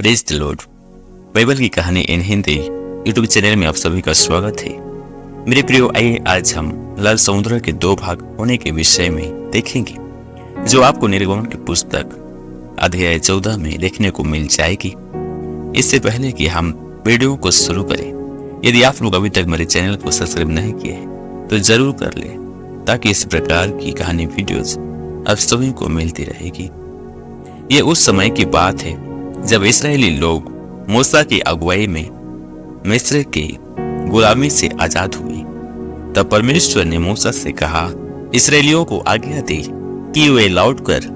Praise the Lord. Bible की कहानी इन Hindi YouTube channel में आप सभी का स्वागत है। मेरे प्रियो, आइए आज हम लाल समुद्र के दो भाग होने के विषय में देखेंगे, जो आपको निर्गमन की पुस्तक अध्याय 14 में देखने को मिल जाएगी। इससे पहले कि हम वीडियो को शुरू करें, यदि आप लोग अभी तक मेरे चैनल को सब्सक्राइब नहीं किए हैं तो जरूर कर लें, ताकि इस प्रकार की कहानी वीडियोज आप सभी को मिलती रहेगी। ये उस समय की बात है जब इस्राएली लोग मूसा की अगुवाई में मिस्र की गुलामी से आजाद हुए। तब परमेश्वर ने मूसा से कहा, इस्राएलियों को आज्ञा दी कि वे लौटकर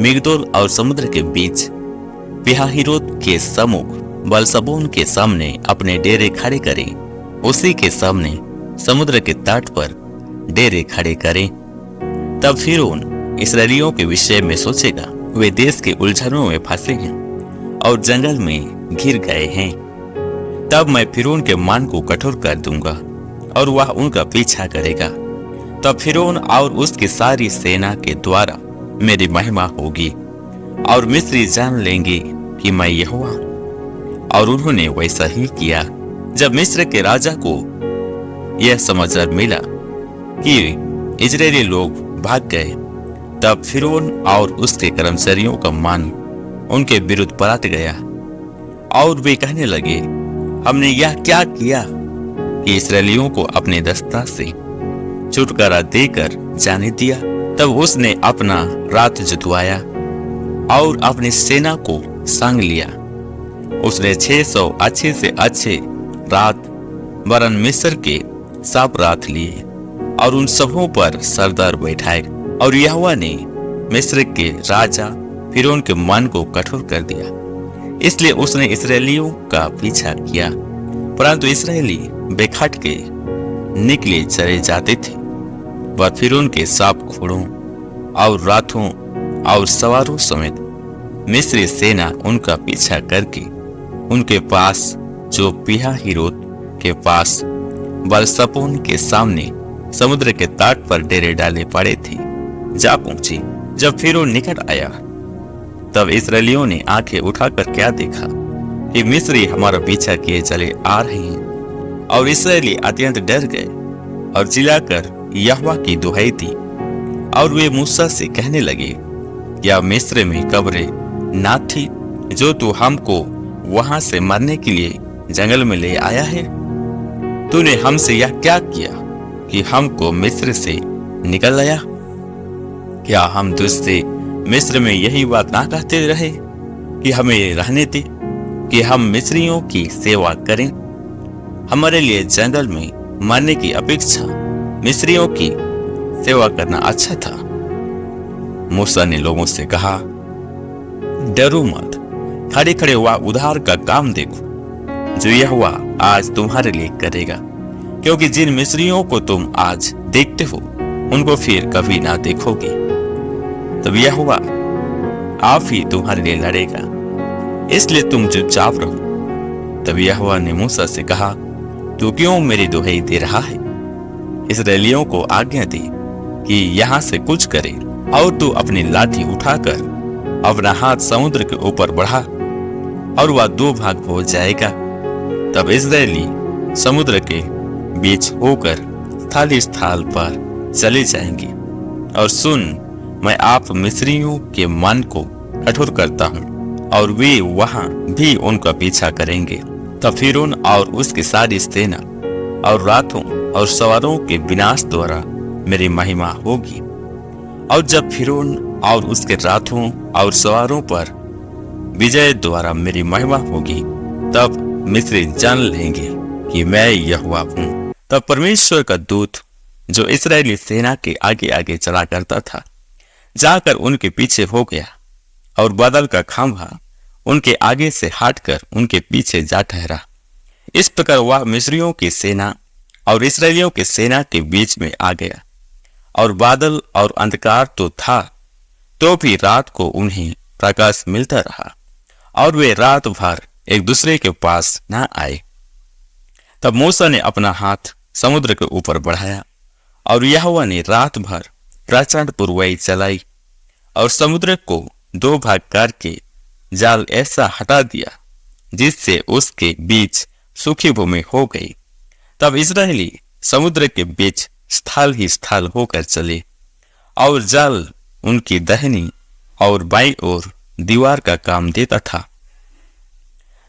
मिगदोल और समुद्र के बीच पिहाहिरोत के सम्मुख बलसबोन के सामने अपने डेरे खड़े करें। उसी के सामने समुद्र के तट पर डेरे खड़े करें। तब फिरौन इस्राएलियों के विषय में सोचेगा, वे देश के उलझनों में फंसे हैं और जंगल में घिर गए हैं। तब मैं फिरौन के मन को कठोर कर दूंगा और वह उनका पीछा करेगा। तब फिरौन और उसकी सारी सेना के द्वारा मेरी महिमा होगी और मिस्री जान लेंगे कि मैं यहोवा। और उन्होंने वैसा ही किया। जब मिस्र के राजा को यह समाचार मिला कि इजरायली लोग भाग गए, तब फिरौन और उसके कर्मचारियों का मन उनके विरुद्ध पलट गया और वे कहने लगे, हमने यह क्या किया कि इस्राएलियों को अपने दस्ता से छुटकारा देकर जाने दिया। तब उसने अपना रात जुतवाया और अपनी सेना को संग लिया। उसने 600 अच्छे से अच्छे रात वरन मिस्र के सब रात लिए और उन सबों पर सरदार बैठाए। और यहोवा ने मिस्र के राजा फिरौन के मन को कठोर कर दिया, इसलिए उसने इस्राएलियों का पीछा किया। परंतु इस्राएली बेखट के निकले चले जाते थे। वह फिरौन के सब घोड़ों और राथों और सवारों समेत मिस्री सेना उनका पीछा करके उनके पास, जो पिहाहिरोत के पास बलसपोन के सामने समुद्र के तट पर डेरे डाले पड़े थे, जा पहुंची। जब फिरौन निकट आया, तब इस्राएलियों ने आंखें उठाकर क्या देखा कि मिस्री हमारा पीछा किए चले आ रहे हैं। और इस्राएली अत्यंत डर गए और चिल्लाकर यहोवा की दुहाई दी। और वे मूसा से कहने लगे, क्या मिस्र में कब्रें ना थी जो तू हमको वहां से मरने के लिए जंगल में ले आया है? तूने हमसे यह क्या किया कि हमको मिस्र से निकल आया? क्या हम तुझसे मिस्र में यही बात ना कहते रहे कि हमें रहने दे, कि हम मिस्रियों की सेवा करें? हमारे लिए जंगल में मरने की अपेक्षा मिस्रियों की सेवा करना अच्छा था। मूसा ने लोगों से कहा, डरो मत, खड़े खड़े वह उधार का काम देखो जो यहोवा आज तुम्हारे लिए करेगा। क्योंकि जिन मिस्रियों को तुम आज देखते हो उनको फिर कभी ना देखोगे। तब यहोवा आप ही तुम्हारे लिए लड़ेगा, इसलिए तुम चुपचाप रहो। तब यहोवा ने मूसा से कहा, तू क्यों मेरी दुहाई दे रहा है? इस्राएलियों को आज्ञा दी कि यहाँ से कुछ करे और तू अपनी लाठी उठाकर अपना हाथ समुद्र के ऊपर बढ़ा और वह दो भाग हो जाएगा। तब इस्राएली समुद्र के बीच होकर स्थल पर चले जाएंगे। और सुन, मैं आप मिस्रियों के मन को कठोर करता हूँ और वे वहां भी उनका पीछा करेंगे। तब फिरौन और उसकी सारी सेना और राथों और सवारों के विनाश द्वारा मेरी महिमा होगी। और जब फिरौन और उसके राथों और सवारों पर विजय द्वारा मेरी महिमा होगी, तब मिस्री जान लेंगे कि मैं यहोवा हूँ। तब परमेश्वर का दूत, जो इस्राएली सेना के आगे आगे चला करता था, जाकर उनके पीछे हो गया और बादल का खंभा उनके आगे से हटकर उनके पीछे जा ठहरा। इस प्रकार वह मिस्रियों की सेना और इस्राएलियों की सेना के बीच में आ गया। और बादल और अंधकार तो था, तो भी रात को उन्हें प्रकाश मिलता रहा और वे रात भर एक दूसरे के पास न आए। तब मूसा ने अपना हाथ समुद्र के ऊपर बढ़ाया और यहोवा ने रात भर प्रचंड पुरवाई चलाई और समुद्र को दो भाग करके जाल ऐसा हटा दिया जिससे उसके बीच सूखी भूमि हो गई। तब इस्राएली समुद्र के बीच स्थल ही स्थल होकर चले और जाल उनकी दाहिनी और बाईं ओर दीवार का काम देता था।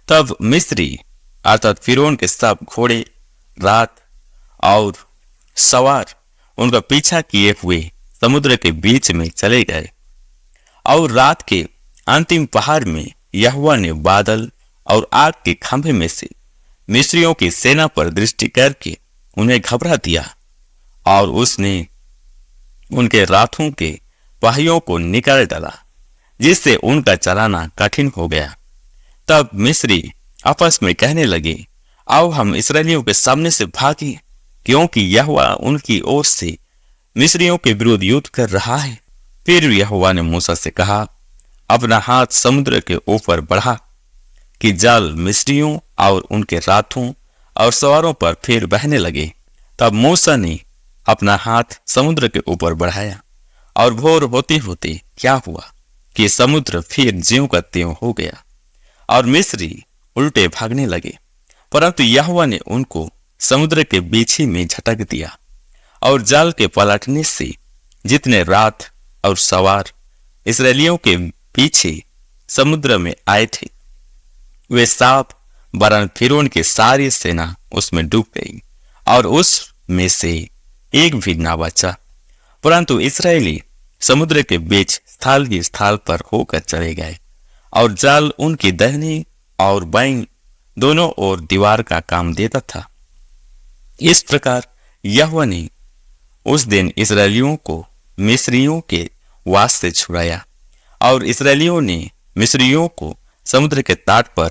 तब मिस्री अर्थात फिरौन के सब घोड़े, रात और सवार उनका पीछा किए हुए समुद्र के बीच में चले गए। और रात के अंतिम पहाड़ में यहोवा ने बादल और आग के खंभे में से मिस्रियों की सेना पर दृष्टि करके उन्हें घबरा दिया और उसने उनके राथों के पहियों को निकाल डाला, जिससे उनका चलाना कठिन हो गया। तब मिस्री आपस में कहने लगे, आओ हम इस्राएलियों के सामने से भागें, क्योंकि यहोवा उनकी ओर से मिस्रियों के विरुद्ध युद्ध कर रहा है। फिर यहोवा ने मूसा से कहा, अपना हाथ समुद्र के ऊपर बढ़ा कि जाल मिस्रियों और उनके राथों और सवारों पर फिर बहने लगे। तब मूसा ने अपना हाथ समुद्र के ऊपर बढ़ाया और भोर होते होते क्या हुआ कि समुद्र फिर ज्यों का त्यों हो गया और मिस्री उल्टे भागने लगे। परंतु यहोवा ने उनको समुद्र के बीच ही में झटक दिया और जाल के पलटने से जितने रात और सवार इस्राएलियों के पीछे समुद्र में आए थे, वे सब वरन फिरौन की सारी सेना उसमें डूब गई और उसमें से एक भी ना बचा। परंतु इस्राएली समुद्र के बीच स्थल ही स्थल पर होकर चले गए और जाल उनकी दाहिनी और बाईं दोनों ओर दीवार का काम देता था। इस प्रकार यहोवा ने उस दिन इस्राएलियों को मिस्रियों के वास से छुड़ाया और इस्राएलियों ने मिस्रियों को समुद्र के तट पर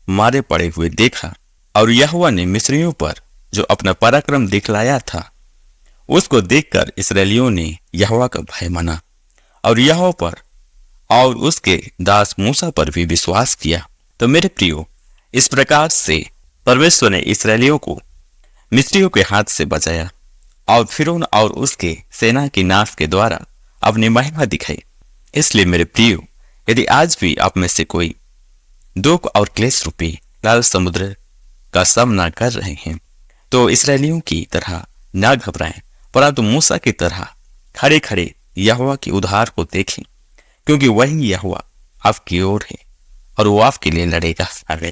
मारे पड़े हुए देखा। और यहोवा ने मिस्रियों पर जो अपना पराक्रम दिखलाया था, उसको देखकर इस्राएलियों ने यहोवा का भय माना और यहोवा पर और उसके दास मूसा पर भी विश्वास किया। तो मेरे प्रियो, इस प्रकार से परमेश्वर ने इस्राएलियों को मिस्रियों के हाथ से बचाया और फिरौन और उसके सेना की नाश के द्वारा अपनी महिमा दिखाई। इसलिए मेरे प्रियो, यदि आज भी आप में से कोई दुख और क्लेश रूपी लाल समुद्र का सामना कर रहे हैं, तो इस्राएलियों की तरह ना घबराएं, परंतु मूसा की तरह खड़े खड़े यहोवा के उद्धार को देखें, क्योंकि वही यहोवा आपकी ओर है और वो आपके लिए लड़ेगा। आमीन।